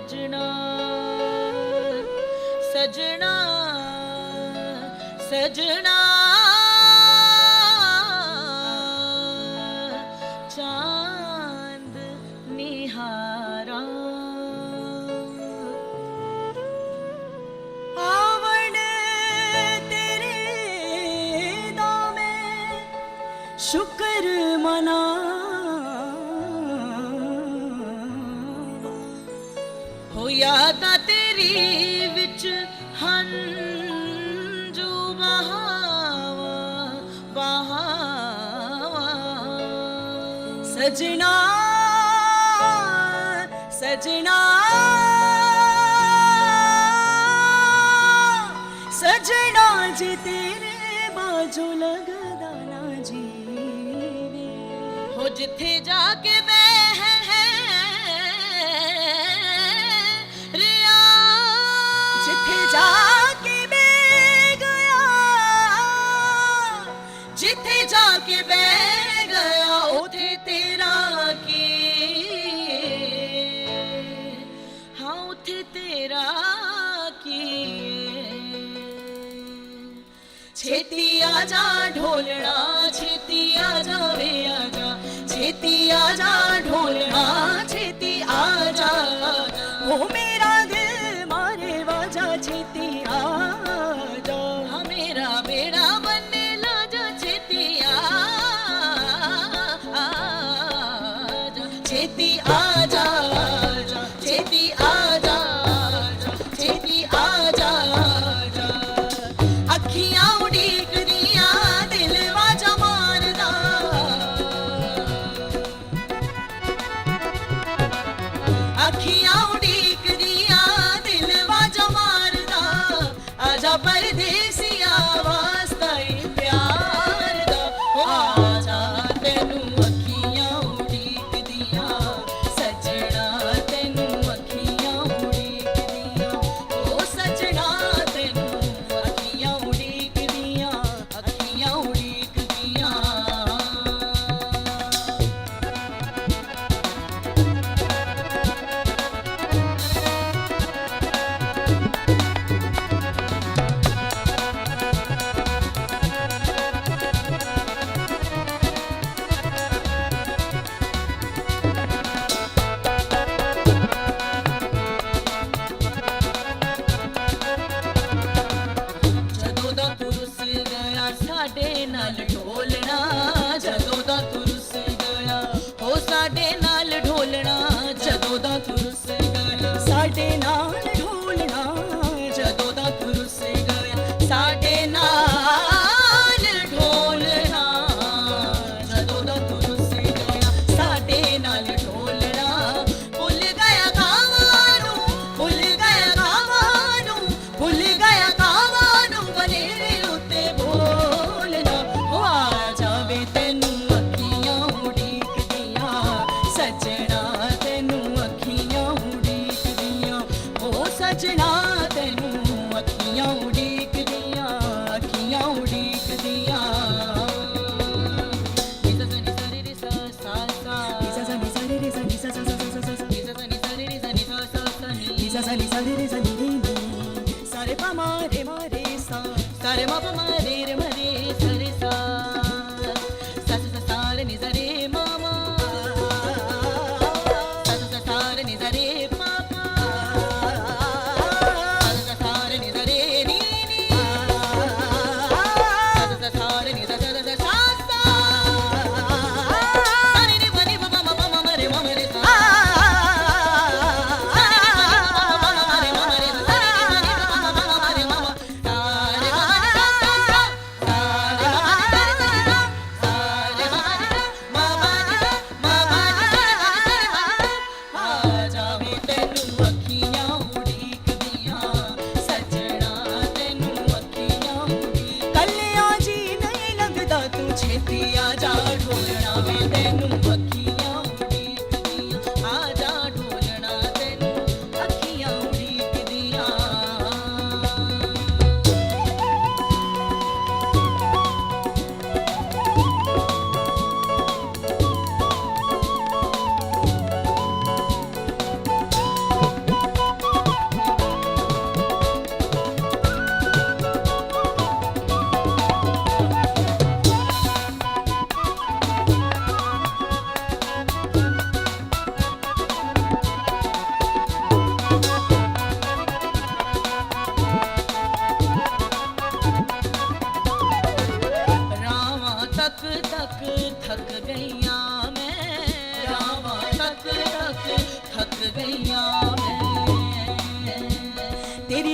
सजना सजना सजना चांद निहारा आवण तेरे दामे शुक्र मना हो यादा तेरी विच हंजू बहावा बहावा सजना सजना सजना जी तेरे बाजू लगदा ना जीवे हो जिथे जाके बह रिया जिथे जाके बह गया जिथे जाके बह गया उथे तेरा की हाँ उथे तेरा की छेती आजा ढोलना छेती आजा वे आजा छेती आजा ढोलना छेती आजा वो मेरा दिल मारे वाजा छेती आजा हाँ मेरा बेड़ा बनने लाजा छेती आजा छेती आजा छेती आजा छेती आजा अखियां उड़ीक दिया दिल वाजा मारदा अखियां उड़ीक दिया दिल वाजा मारदा आजा परदेसिया वास्ता ही प्यार दा ओ आजा तेनू अखियां उड़ीक दिया सजना तेनू अखियां उड़ीक दिया ओ सजना तेनू अखियां उड़ीक दिया अखियां उड़ीक दिया ਜਦੋਂ ਦਾ ਤੂੰ ਰੁੱਸ ਗਿਆ ਸਾਡੇ ਨਾਲ ਢੋਲਣਾ ਜਦੋਂ ਦਾ ਤੂੰ ਰੁੱਸ ਗਿਆ ਹੋ ਸਾਡੇ ਨਾਲ ਢੋਲਣਾ ਜਦੋਂ ਦਾ ਤੂੰ ਰੁੱਸ ਗਿਆ साडे नाल ढोलना ਜਦੋਂ ਦਾ ਤੂੰ ਰੁੱਸ ਗਿਆ ਸਾਡੇ ਨਾਲ ਢੋਲਣਾ ਜਦੋਂ ਦਾ ਤੂੰ ਰੁੱਸ ਗਿਆ ਸਾਡੇ ਨਾਲ ਢੋਲਣਾ ਭੁੱਲ ਗਿਆ ਗਾਵਾਂ ਨੂੰ ਭੁੱਲ ਗਿਆ ਗਾਵਾਂ ਨੂੰ ਭੁੱਲ ਗਿਆ ਗਾਵਾਂ ਨੂੰ ਬਨੇਰੇ ਉੱਤੇ ਬੋਲਣਾ ਹੋ ਆ ਜਾਵੇ ਤੈਨੂੰ ਅੱਖੀਆਂ ਉਡੀਕਦੀਆਂ ਸੱਜਣਾ ਤੈਨੂੰ ਅੱਖੀਆਂ ਉਡੀਕਦੀਆਂ ਹੋ ਸੱਜਣਾ ਤੈਨੂੰ ਅੱਖੀਆਂ ਉਡੀਕਦੀਆਂ ਅੱਖੀਆਂ ਉਡੀਕਦੀਆਂ ਨਿਸਾ ਸਨੀ ਸਰੀ ਰੇ ਸਾ ਸਾ ਸਾ निसा सा निसा रे रे सा निसा सा सा सा सा सा ਨਿਸਾ ਸਨੀ ਸਰੀ ਰੇ ਸਾ ਨਿਸਾ ਸਾ ਸਾ ਨੀ निसा सा निसा रे रे सा नि रे नि सा रे पा मा रे सा सारे मा पा मा रे रे मा रे सा रे सा सा सा सा रे नि सा रे मा मा सा सा सा रे नि सा रे पा पा सा सा रे नि सा रे नी नी सा सा रे नि सा सा सा सा सा रे नि मा नि मा मा मा मा रे मा रे सा रे मा रे सा रे मा मा मा मा रे मा सा रे मा सा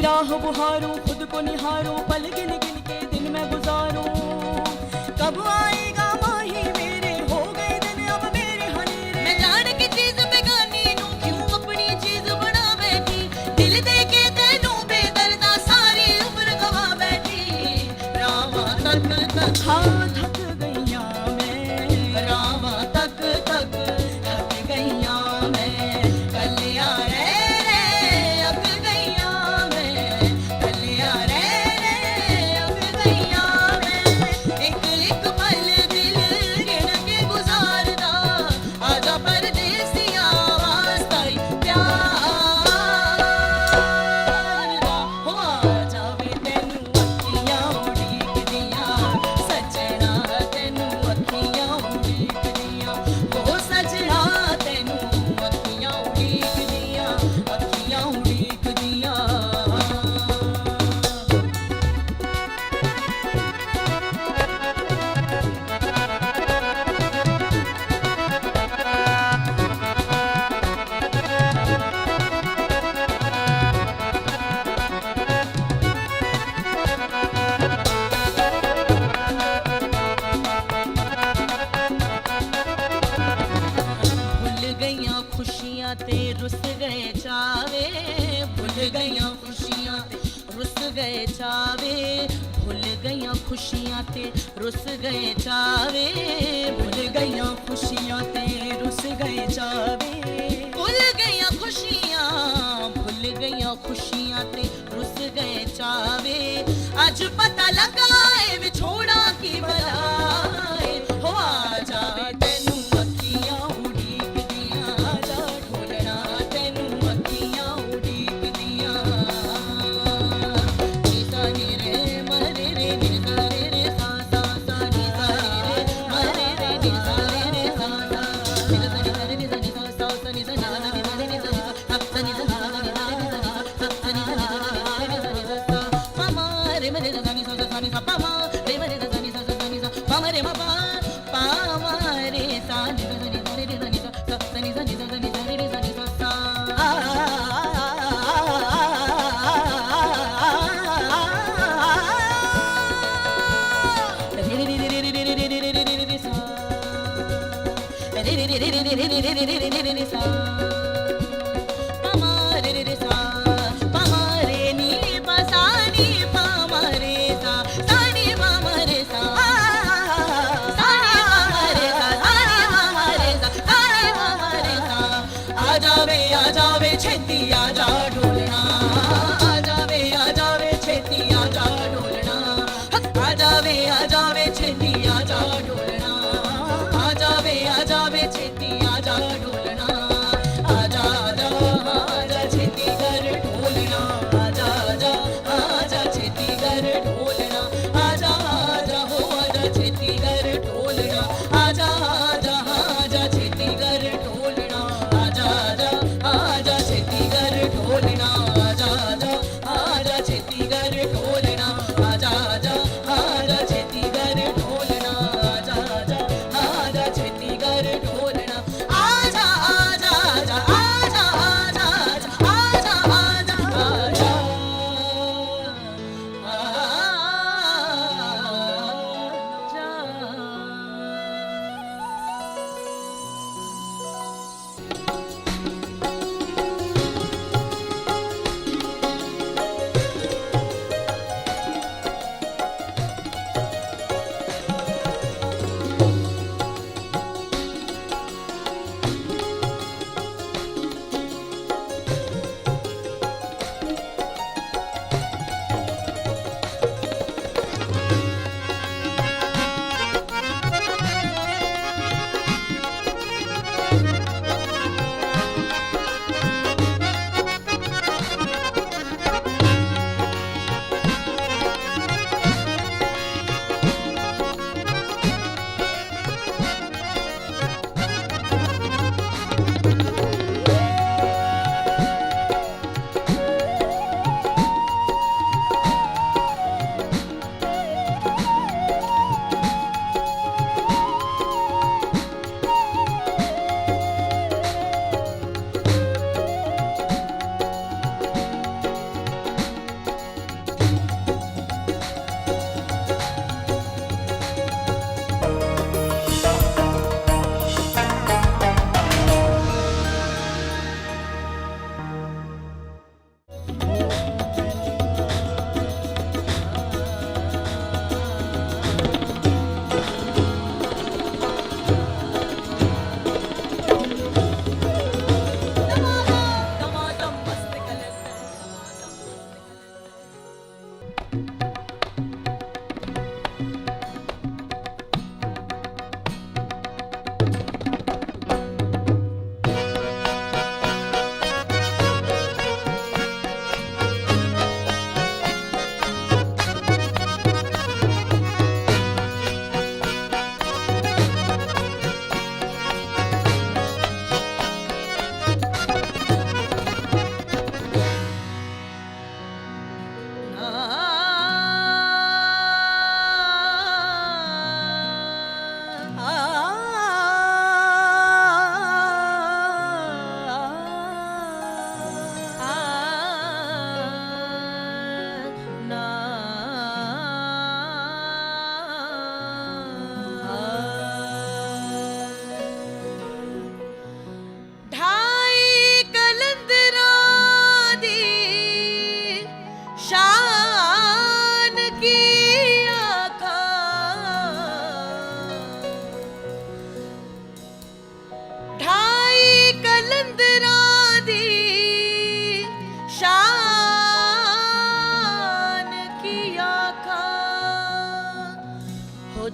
राह बुहारूं, खुद को निहारूं, पल गिन गिन के दिन मैं गुजारूं। कब आएगा माही मेरे, हो गए दिन अब मेरे हनेरे। मैं जान की चीज बेगानी नू क्यों अपनी चीज बना बैठी, दिल दे के तेनू बेदर्दा सारी उम्र गवा बैठी। रावां तक तक हाँ थक गईया मैं, रावां तक तक थक गईया मैं, कलिया रे रे अक गईया मैं, कलिया रे रे अक गईया मैं। एक पल दिल गिन के गुजारदा, आजा परदेसिया वास्ता ही प्यार दा। हो आ जावे तैनू अखियां उड़ीकदियां, सजना तैनू अखियां उड़ीकदियां, हो सजना तैनू अखियां उड़ीकदियां, अखियां उड़ीकदियां। भुल गईयां खुशियां ते रुस गए चावे, भुल गईयां खुशियां ते रुस गए चावे, भुल गईयां खुशियां ते रुस गए चावे, भूल गईया खुशियां ते रुस गए चावे। भुल गईयां खुशियां, भुल गईयां खुशियां ते रुस गए चावे। आज पता लगा ए विछोड़ा की बलाए, हो आ जावे तैनू अखियां उड़ीकदियां, आजा ढोलना तैनू अखियां उड़ीकदियां। नी सा नी रे मरे रे नी सा रे सा सा सा, नी सा रे मरे रे नी सा रे सा सा, नी सा नी सा रे नी सा नी सा सा सा, नी सा नी सा नी सा रे नी सा सा सा, नी सा नी सा नी सा रे नी सा सा सा, नी सा नी सा नी सा रे नी सा सा सा। मा रे मरे रे सा नी सा सा नी सा पा मा रे मरे रे सा नी सा सा नी सा पा मा रे मा पा मा रे सा नी सा नी सा रे नी सा नी सा सा, नी सा नी सा नी सा रे नी सा नी सा सा। आ जावे छेती आ जा ढोलना, आ जावे छेती आ जा ढोलना, आ जावे छेती आ जा ढोलना, आ जावे छेती आ जा ढोलना। आजा आजा आजा छेती कर ढोलना, आजा आजा आजा छेती कर ढोलना, आजा आजा हो आजा छेती कर ढोलना, आजा आजा आजा छेती कर ढोलना, आजा आजा आजा छेती कर ढोलना, आजा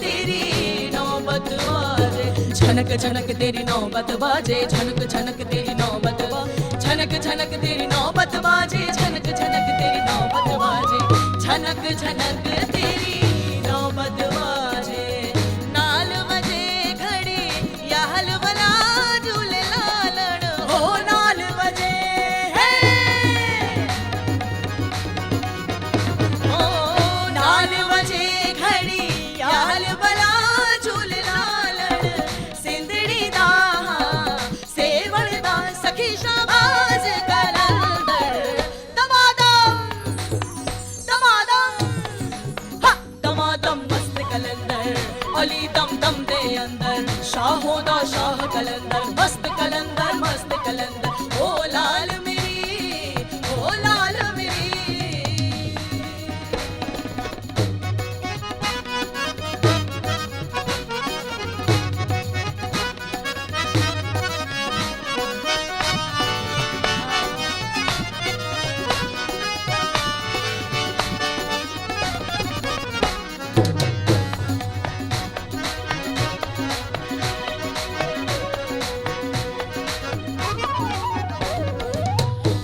तेरी नौबत बाजे, झनक झनक तेरी नौबत बाजे, झनक झनक तेरी नौबत बाजे, झनक झनक तेरी नौबत बाजे, झनक झनक तेरी नौबत बाजे, झनक झनक तेरी नौबत बाजे। नाल वजे घड़ी याल वला झूले लालण हो, नाल वजे ओ नाल वजे घड़ी याल वला झूले लालण, सिंधड़ी दा सेवण दा सखी शाबाज कलंदर, दमादम दमादम हा दमादम मस्त कलंदर, अली दम दम दे अंदर, शाहों दा शाह कलंदर, मस्त कलंदर मस्त कलंदर, ओ लाल मेरी ओ लाल मेरी।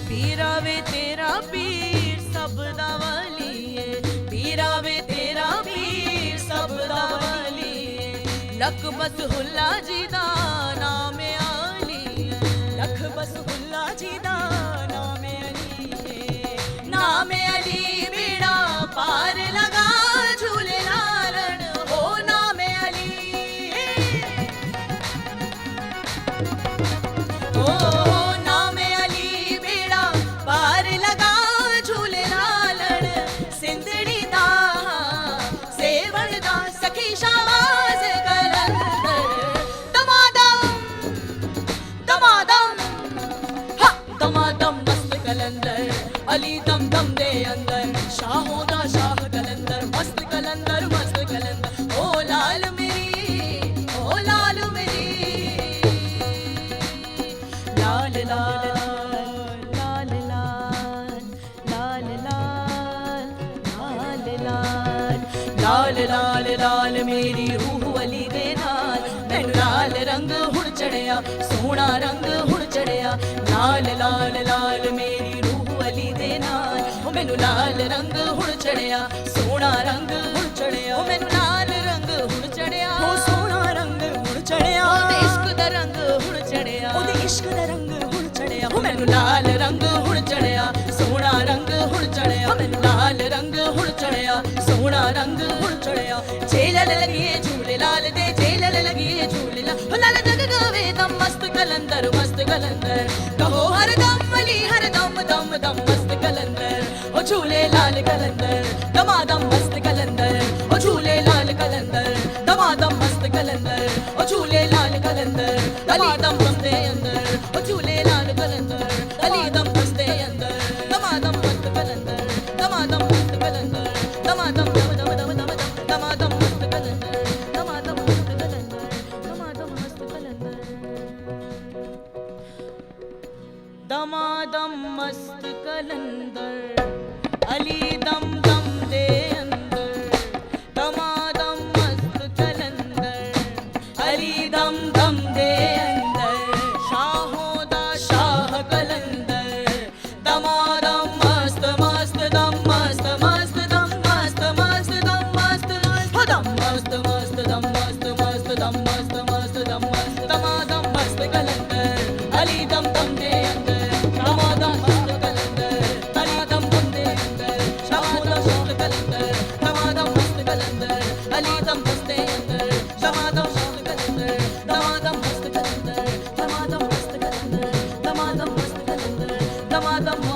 पीरा वे तेरा पीर सब दा वाली है, पीरा वे तेरा पीर सब दा वाली है, लख बस हुल्ला जी दा नाम आली है, लख बस हुल्ला जी दा नाम अली है, नाम अली बेड़ा पार लगा झूले लालन हो, नाम अली ओ नाम अली बेड़ा पार लगा झूले लालण, सिंधड़ी दा सेवण दा सखी शाबाज कलंदर, दमादम दमादम हा दमादम मस्त कलंदर, अली दम दम दे अंदर, शाहों दा शाह कलंदर, मस्त कलंदर मस्त कलंदर, ओ लाल मेरी ओ लाल मेरी। लाल लाल लाल लाल लाल लाल लाल लाल लाल मेरी रूह अली दे नाल, मैनू लाल रंग हुण चढ़िया सोहना रंग हुण चढ़िया, लाल लाल लाल मेरी रूह अली दे नाल, ओ मैनू लाल रंग हुण चढ़िया सोहना रंग हुण चढ़िया, ओ मैनू लाल रंग हुण चढ़िया ओ सोहना रंग हुण चढ़िया, ओदे इश्क दा रंग हुण चढ़िया ओदे इश्क दा रंग हुण चढ़िया, ओ मैनू लाल रंग हुण चढ़िया सोहना रंग हुण चढ़िया, मैनू लाल रंग हुण चढ़िया सोहना रंग हुण चढ़िया, झेलल लगिए झूले लाल दे झेलल लगिए झूले लाल, ओ लाल जग गावे दम मस्त कलंदर मस्त कलंदर, कहो हर दम अली हर दम दम दम मस्त कलंदर, ओ झूले लाल कलंदर दमादम मस्त कलंदर, ओ झूले लाल कलंदर दमादम मस्त कलंदर, ओ झूले लाल कलंदर अली दम दम दे अंदर, ओ झूले लाल कलंदर अली दम दम दे अंदर, दमादम मस्त कलंदर दमादम मस्त कलंदर, दमादम दम दम दम दम दम दमादम मस्त कलंदर, दमादम मस्त कलंदर, दमादम मस्त कलंदर, दमादम मस्त कलंदर अली दम दम दे अंदर, दमादम मस्त कलंदर अली दम दम दे अंदर, शाहों दा शाह कलंदर, दमादम मस्त मस्त दम मस्त मस्त दम मस्त मस्त दम मस्त हो दम मस्त मस्त दम मस्त मस्त दम मस्त मस्त दम मस्त, दमादम मस्त कलंदर अली दम दम दे अंदर, दमादम मस्त कलंदर अली दम दम दे अंदर, शाहों दा शाह कलंदर दमादम मस्त कलंदर अली दम दम दे अंदर, दमादम शाह कलंदर दमादम मस्त कलंदर दमादम मस्त कलंदर दमादम मस्त कलंदर दमादम